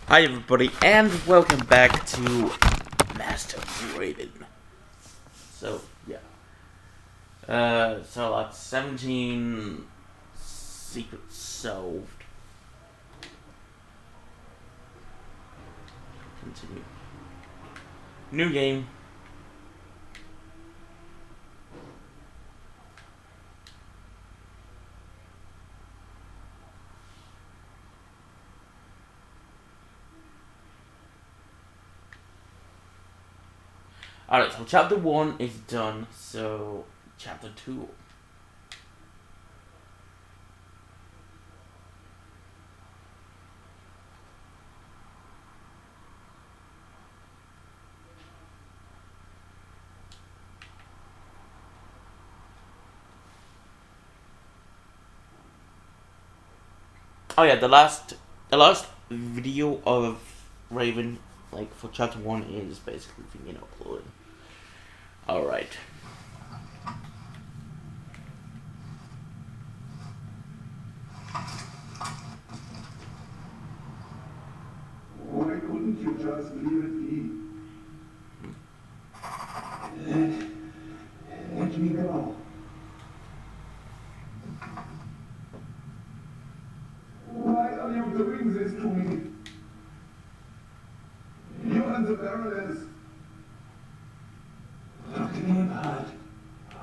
Hi everybody, and welcome back to Master Raven. So, yeah. So that's 17 secrets solved. Continue. New game. Alright, so chapter 1 is done, so chapter 2. Oh yeah, the last video of Raven, like for chapter 1, is basically being uploaded. Alright. Why couldn't you just leave it be? Let me go. Why are you doing this to me? You and the Baroness. Dr. Gebhardt,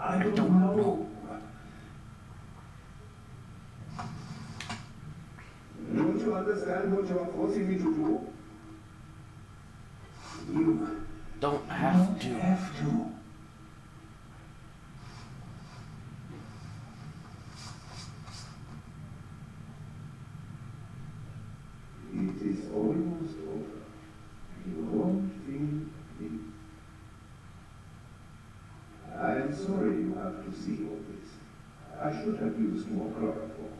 I don't know. Don't you understand what you are forcing me to do? You Don't have to. have to. It is almost over. You won't feel me. I am sorry you have to see all this. I should have used more chloroform.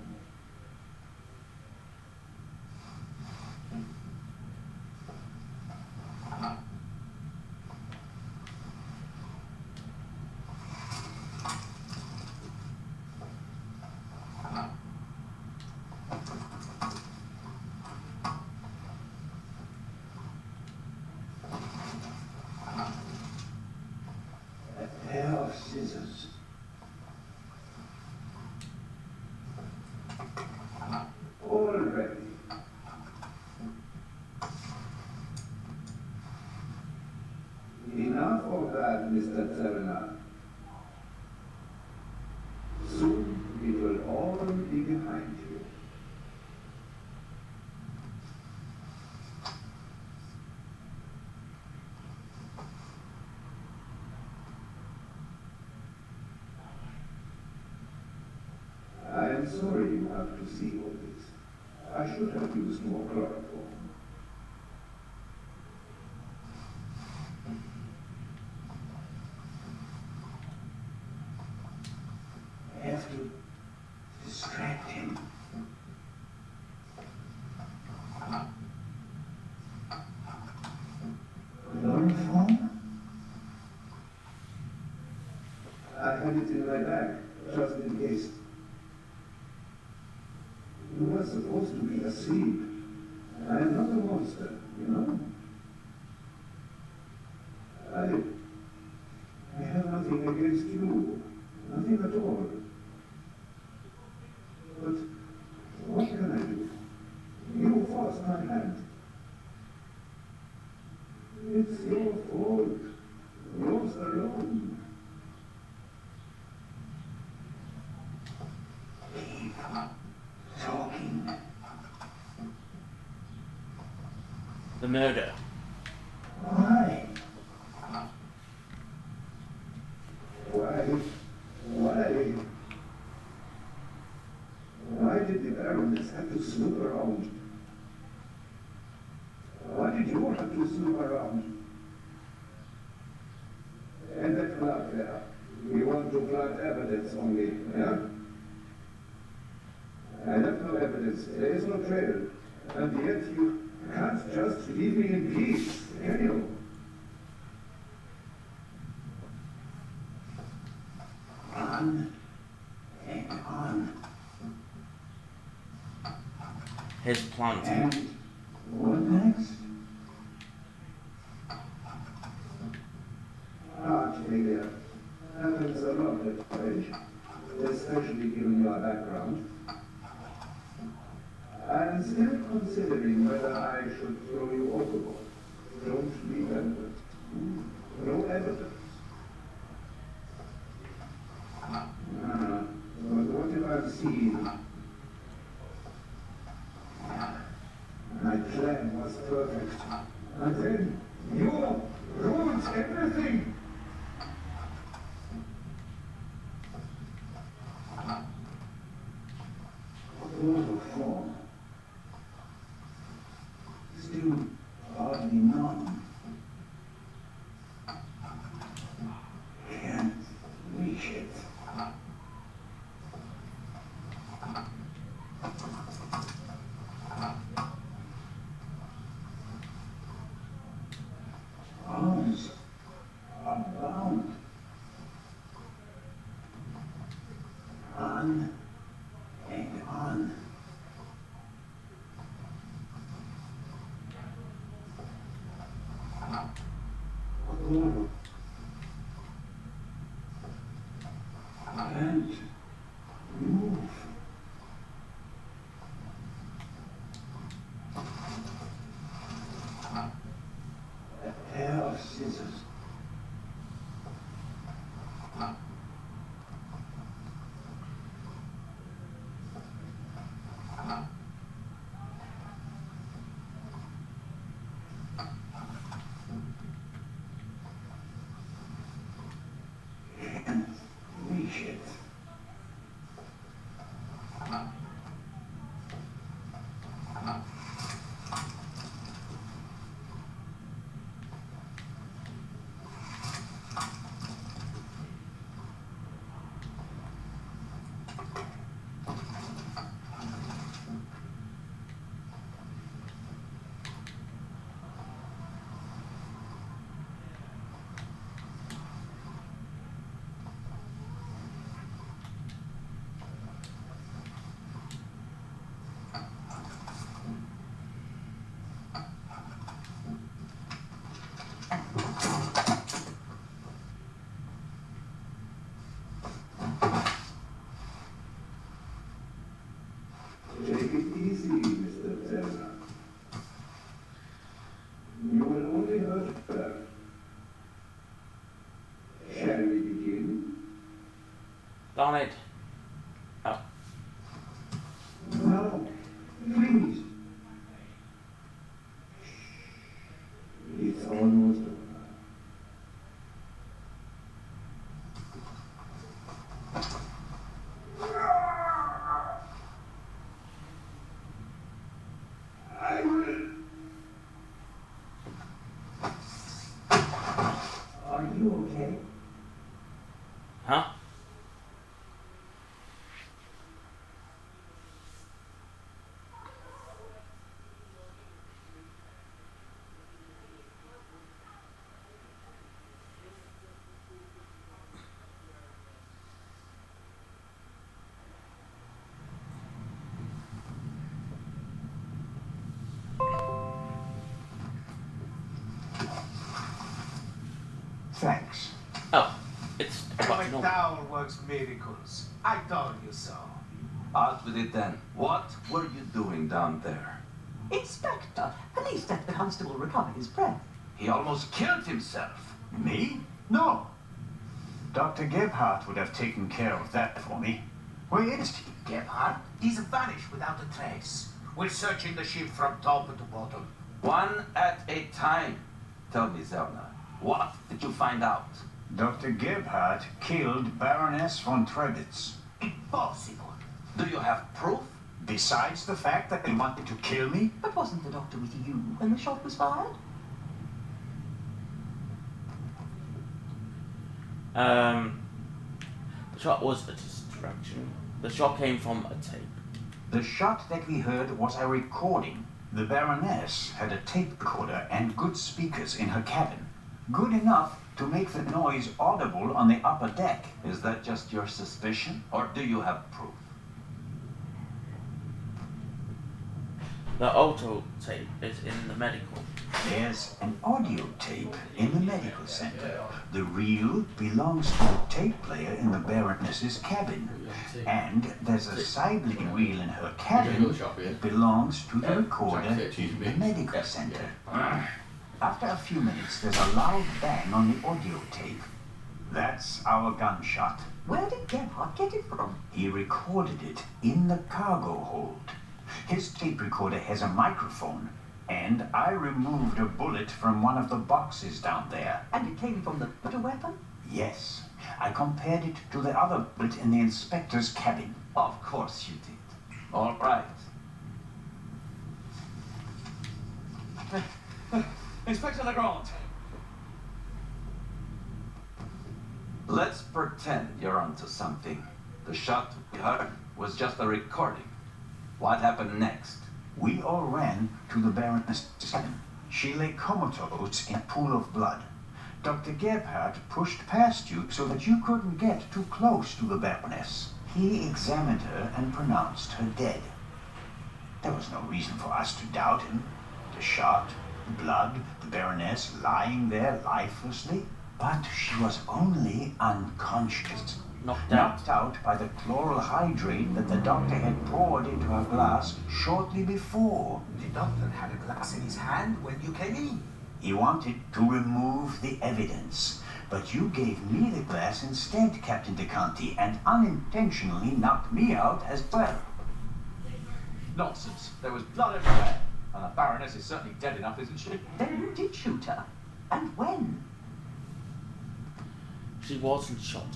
A pair of scissors. Already. Enough of that, Mr. Zerna. Soon it will all be behind you. I am sorry you have to see all this. I should have used more chloroform. I have to distract him. Chloroform? I had it in my bag, just in case. You were supposed to be asleep. I am not a monster, you know? I have nothing against you. Nothing at all. But what can I do? You forced my hand. It's your fault. Yours alone. Keep talking. The murder. Why? Why? Why? Why did the Baroness have to snoop around? Why did you have to snoop around? And that club there. We want to plant evidence only, yeah? I have no evidence. There is no trail. And yet you can't just leave me in peace, can you? On and on. His plant. And What next? Heart failure happens a lot at age, especially given your background. I'm still considering whether I should throw you overboard. Don't remember. No evidence. But what if I've seen? My plan was perfect. And then you ruined everything. Chloroform. Still hardly none. Can't reach it. Arms are bound. On and on. Oh. Can't move. A pair of scissors. Can't reach it. Take it easy, Mr. Turner. You will only hurt her. Shall we begin? Darn it. Oh. No, please. It's almost over. I will. Are you okay? Huh? Thanks. Oh. It's about My to know. town works miracles. I told you so. Out with it then. What were you doing down there? Inspector, police let the constable recover his breath. He almost killed himself. Me? No. Dr. Gebhardt would have taken care of that for me. Where is he? Gebhardt, he's vanished without a trace. We're searching the ship from top to bottom. One at a time. Tell me, Zellner, what did you find out? Dr. Gebhardt killed Baroness von Trebitz. Impossible. Do you have proof? Besides the fact that they wanted to kill me, But wasn't the doctor with you when the shot was fired? The shot was a distraction. The shot came from a tape. the shot that we heard was a recording. The Baroness had a tape recorder and good speakers in her cabin. Good enough to make the noise audible on the upper deck. Is that just your suspicion, or do you have proof? The auto tape is in the medical. There's an audio tape in the medical center. The reel belongs to the tape player in the Baroness's cabin. And there's a sibling reel in her cabin that belongs to the recorder in the medical center. After a few minutes, there's a loud bang on the audio tape. That's our gunshot. Where did Gebhardt get it from? He recorded it in the cargo hold. His tape recorder has a microphone, and I removed a bullet from one of the boxes down there. And it came from the murder weapon? Yes, I compared it to the other bullet in the inspector's cabin. Of course you did. All right. Inspector Legrand. Let's pretend you're onto something. The shot we heard was just a recording. What happened next? We all ran to the Baroness's cabin. She lay comatose in a pool of blood. Dr. Gebhardt pushed past you so that you couldn't get too close to the Baroness. He examined her and pronounced her dead. There was no reason for us to doubt him. The shot, the blood, the Baroness lying there lifelessly. But she was only unconscious. Knocked out by the chloral hydrate that the doctor had poured into her glass shortly before. The doctor had a glass in his hand when you came in. He wanted to remove the evidence, but you gave me the glass instead, Captain DeConti, and unintentionally knocked me out as well. Nonsense. There was blood everywhere. And the Baroness is certainly dead enough, isn't she? Then who did shoot her? And when? She wasn't shot.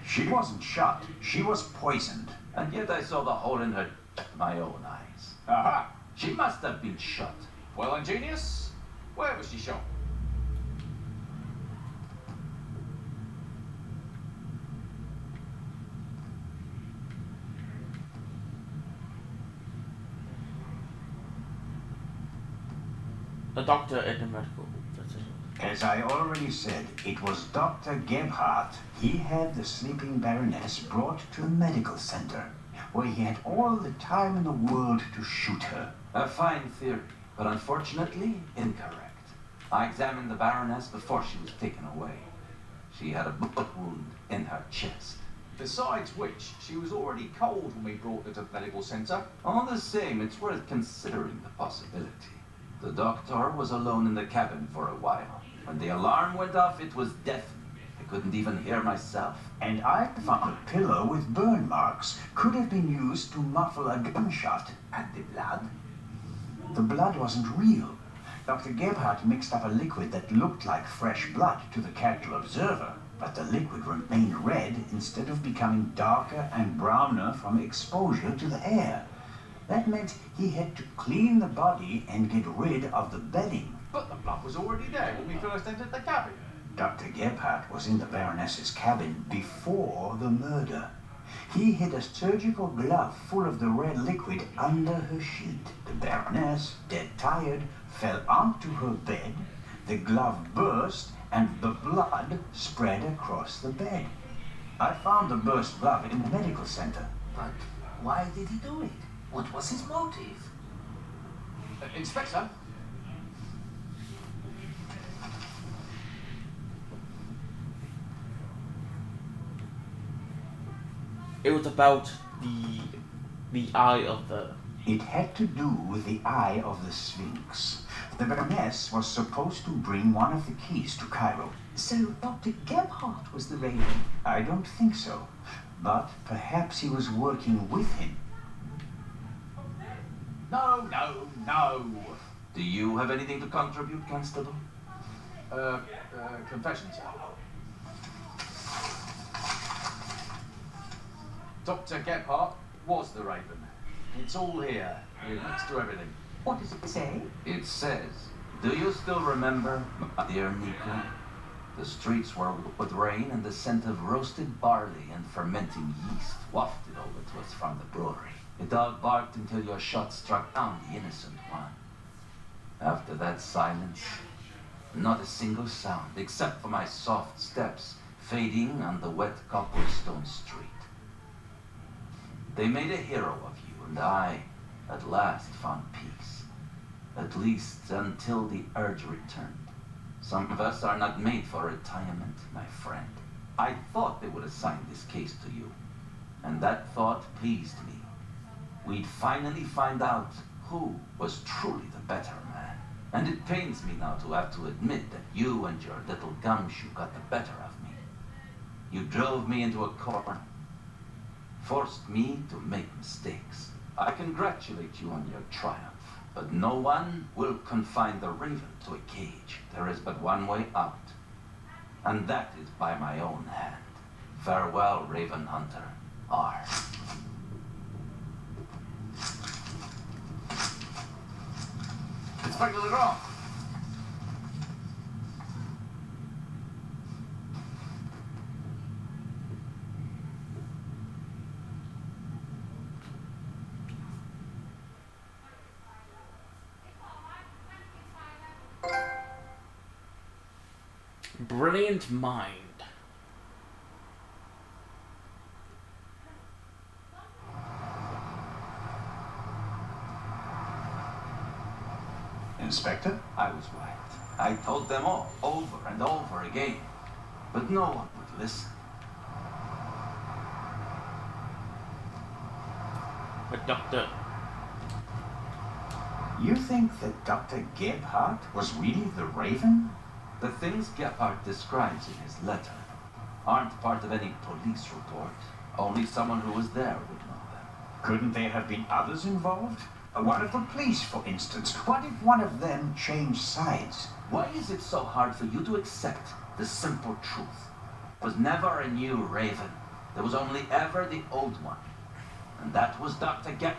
She wasn't shot. She was poisoned. And yet I saw the hole in her with my own eyes. Aha! She must have been shot. Well, ingenious. Where was she shot? The doctor at the medical. That's it. As I already said, it was Dr. Gebhardt. He had the sleeping Baroness brought to the medical center, where he had all the time in the world to shoot her. A fine theory, but unfortunately incorrect. I examined the Baroness before she was taken away. She had a bullet wound in her chest. Besides which, she was already cold when we brought her to the medical center. All the same, it's worth considering the possibility. The doctor was alone in the cabin for a while. When the alarm went off, it was deafening. I couldn't even hear myself. And I found a pillow with burn marks. Could have been used to muffle a gunshot. And the blood? The blood wasn't real. Dr. Gebhardt mixed up a liquid that looked like fresh blood to the casual observer, but the liquid remained red instead of becoming darker and browner from exposure to the air. That meant he had to clean the body and get rid of the bedding. But the blood was already there when we first entered the cabin. Dr. Gebhardt was in the Baroness's cabin before the murder. He hid a surgical glove full of the red liquid under her sheet. The Baroness, dead tired, fell onto her bed. The glove burst and the blood spread across the bed. I found the burst glove in the medical center. But why did he do it? What was his motive? Inspector? It was about the eye of the. It had to do with the eye of the Sphinx. The Baroness was supposed to bring one of the keys to Cairo. So Dr. Gebhardt was the raven. I don't think so, but perhaps he was working with him. No. Do you have anything to contribute, Constable? Confessions. Dr. Gebhardt was the Raven. It's all here next to everything. What does it say? It says, do you still remember, my dear Nico? The streets were with rain and the scent of roasted barley and fermenting yeast wafted over to us from the brewery. The dog barked until your shot struck down the innocent one. After that silence, not a single sound except for my soft steps fading on the wet cobblestone street. They made a hero of you, and I, at last, found peace. At least until the urge returned. Some of us are not made for retirement, my friend. I thought they would assign this case to you, and that thought pleased me. We'd finally find out who was truly the better man. And it pains me now to have to admit that you and your little gumshoe got the better of me. You drove me into a corner, forced me to make mistakes. I congratulate you on your triumph, but no one will confine the raven to a cage. There is but one way out, and that is by my own hand. Farewell, Raven Hunter. R. Inspector Legrand. Brilliant mind. Inspector? I was right. I told them all, over and over again. But no one would listen. But Doctor... You think that Dr. Gebhardt was really the Raven? The things Gebhardt describes in his letter aren't part of any police report. Only someone who was there would know them. Couldn't there have been others involved? One of the police, for instance. What if one of them changed sides? Why is it so hard for you to accept the simple truth? There was never a new Raven. There was only ever the old one. And that was Dr. Gebhardt.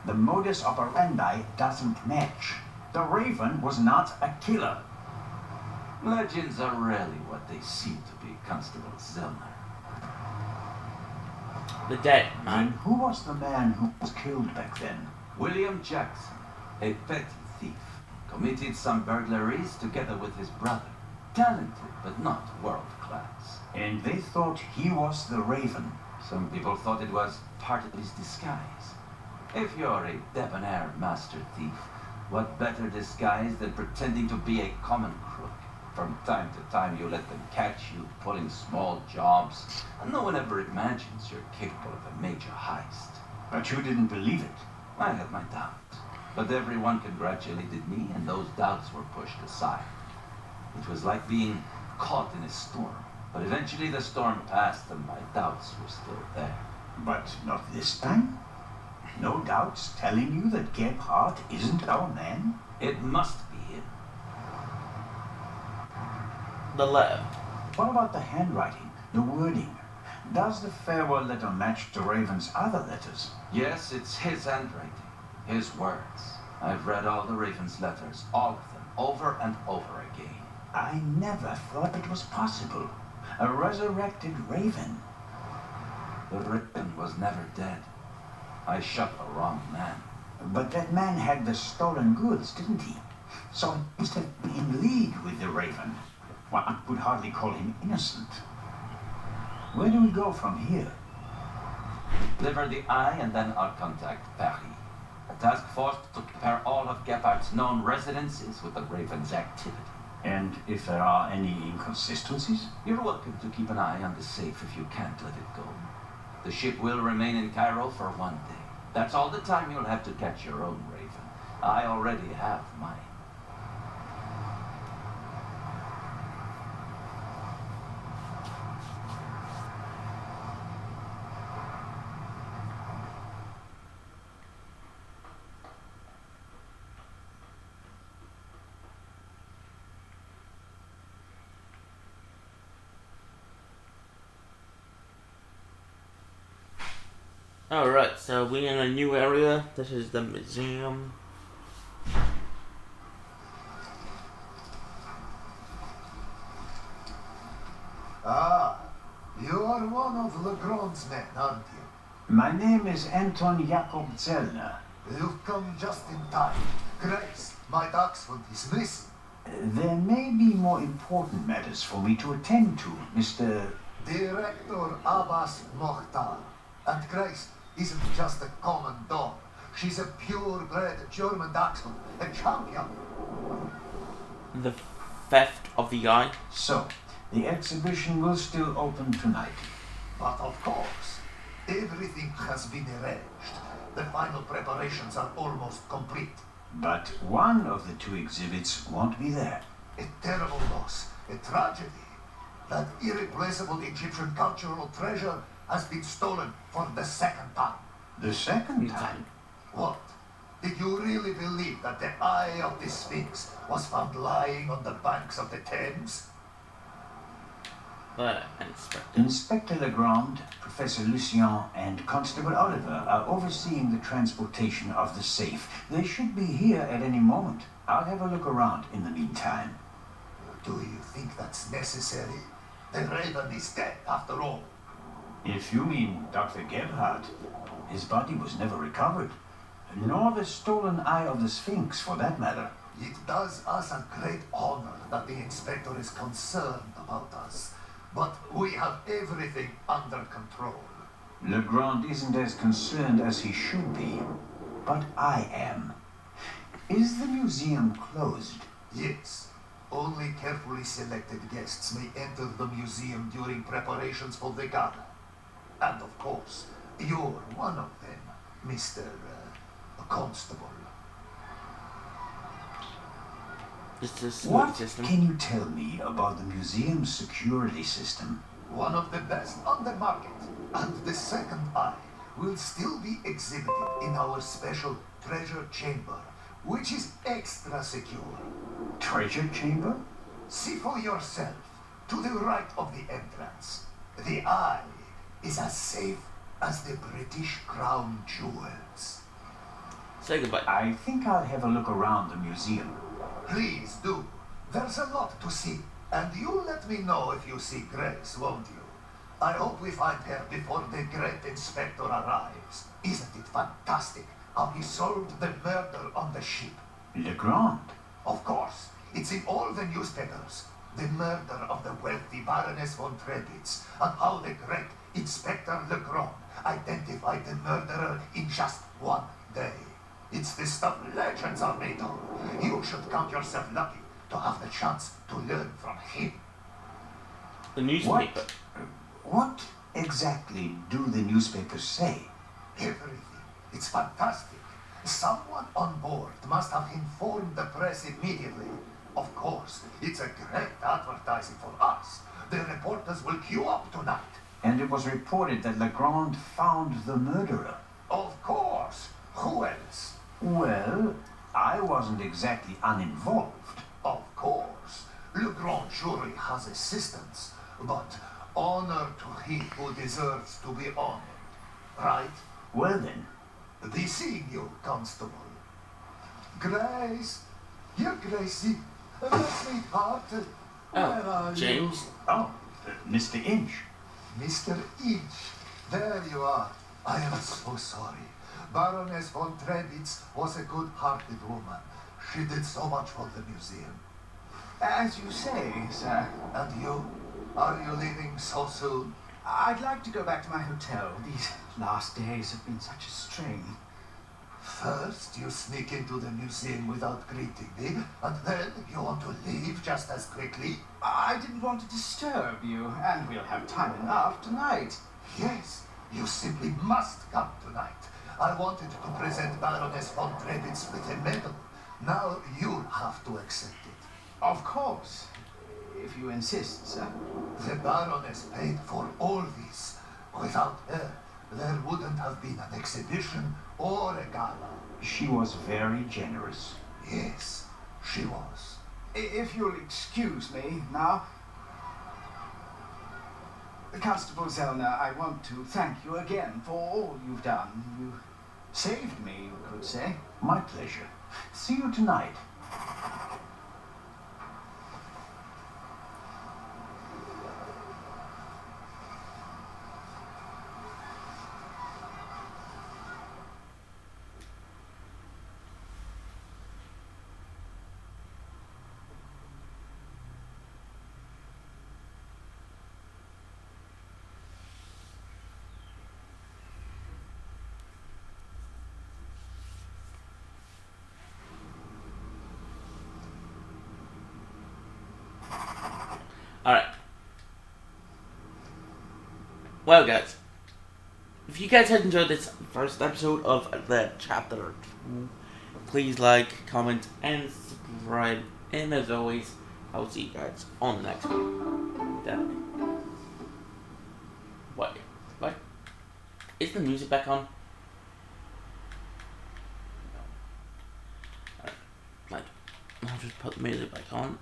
The modus operandi doesn't match. The Raven was not a killer. Legends are rarely what they seem to be, Constable Zellner. The dead And man. who was the man who was killed back then? William Jackson, a petty thief, committed some burglaries together with his brother. Talented, but not world-class. And they thought he was the Raven. Some people thought it was part of his disguise. If you're a debonair master thief, what better disguise than pretending to be a common crook? From time to time you let them catch you pulling small jobs, and no one ever imagines you're capable of a major heist. But you didn't believe it. I had my doubts, but everyone congratulated me, and those doubts were pushed aside. It was like being caught in a storm, but eventually the storm passed and my doubts were still there. But not this time? No doubts telling you that Gebhardt isn't our man? It must be him. The letter. What about the handwriting, the wording? Does the farewell letter match the Raven's other letters? Yes, it's his handwriting, his words. I've read all the Raven's letters, all of them, over and over again. I never thought it was possible. A resurrected Raven. The Raven was never dead. I shot the wrong man. But that man had the stolen goods, didn't he? So he must have been in league with the Raven. One could hardly call him innocent. Where do we go from here? Deliver the eye and then I'll contact Paris. A task force to compare all of Gebhardt's known residences with the Raven's activity. And if there are any inconsistencies? You're welcome to keep an eye on the safe if you can't let it go. The ship will remain in Cairo for 1 day. That's all the time you'll have to catch your own Raven. I already have mine. Alright, so we're in a new area. This is the museum. Ah, you are one of Legrand's men, aren't you? My name is Anton Jakob Zellner. You've come just in time. Christ, my dachshund is missing. There may be more important matters for me to attend to, Mr. Director Abbas Mokhtar. And Christ, isn't just a common dog. She's a purebred German dachshund, a champion. The theft of the eye. So, the exhibition will still open tonight. But of course, everything has been arranged. The final preparations are almost complete. But one of the two exhibits won't be there. A terrible loss, a tragedy. That irreplaceable Egyptian cultural treasure has been stolen for the second time. The second time? What? Did you really believe that the eye of the Sphinx was found lying on the banks of the Thames? Inspector Legrand, Professor Lucien, and Constable Oliver are overseeing the transportation of the safe. They should be here at any moment. I'll have a look around in the meantime. Do you think that's necessary? The Raven is dead, after all. If you mean Dr. Gebhardt, his body was never recovered. Nor the stolen eye of the Sphinx, for that matter. It does us a great honor that the inspector is concerned about us. But we have everything under control. Legrand isn't as concerned as he should be, but I am. Is the museum closed? Yes. Only carefully selected guests may enter the museum during preparations for the gala. And of course, you're one of them, Mr. Constable. What can you tell me about the museum's security system? One of the best on the market. And the second eye will still be exhibited in our special treasure chamber, which is extra secure. Treasure chamber? See for yourself, to the right of the entrance. The eye is as safe as the British Crown jewels. Say goodbye. I think I'll have a look around the museum. Please do. There's a lot to see, and you'll let me know if you see Grace, won't you? I hope we find her before the great inspector arrives. Isn't it fantastic how he solved the murder on the ship? Legrand? Of course. It's in all the newspapers. The murder of the wealthy Baroness von Trebitz, and how the great Inspector Legrand identified the murderer in just one day. It's the stuff legends are made of. You should count yourself lucky to have the chance to learn from him. The newspaper. What exactly do the newspapers say? Everything. It's fantastic. Someone on board must have informed the press immediately. Of course, it's a great advertising for us. The reporters will queue up tonight. And it was reported that Legrand found the murderer. Of course. Who else? Well, I wasn't exactly uninvolved. Of course. Legrand surely has assistants, but honor to he who deserves to be honored. Right? Well then. Be seeing you, Constable. Grace. Here, Gracie. My sweetheart. Where are James? you? Oh, Mr. Inch. Mr. Inch. There you are. I am so sorry. Baroness von Trebitz was a good-hearted woman. She did so much for the museum. As you say, sir. And you? Are you leaving so soon? I'd like to go back to my hotel. These last days have been such a strain. First, you sneak into the museum without greeting me, and then you want to leave just as quickly? I didn't want to disturb you, and we'll have time enough tonight. Yes, you simply must come tonight. I wanted to present Baroness von Trebitz with a medal. Now you'll have to accept it. Of course, if you insist, sir. The Baroness paid for all this. Without her, there wouldn't have been an exhibition or a gala. She was very generous. Yes, she was. If you'll excuse me now. Constable Zellner, I want to thank you again for all you've done. You saved me, you could say. My pleasure. See you tonight. Alright. Well, guys, if you guys had enjoyed this first episode of the chapter 2, please like, comment, and subscribe. And as always, I will see you guys on the next one. Definitely. What? Is the music back on? Alright. I'll just put the music back on.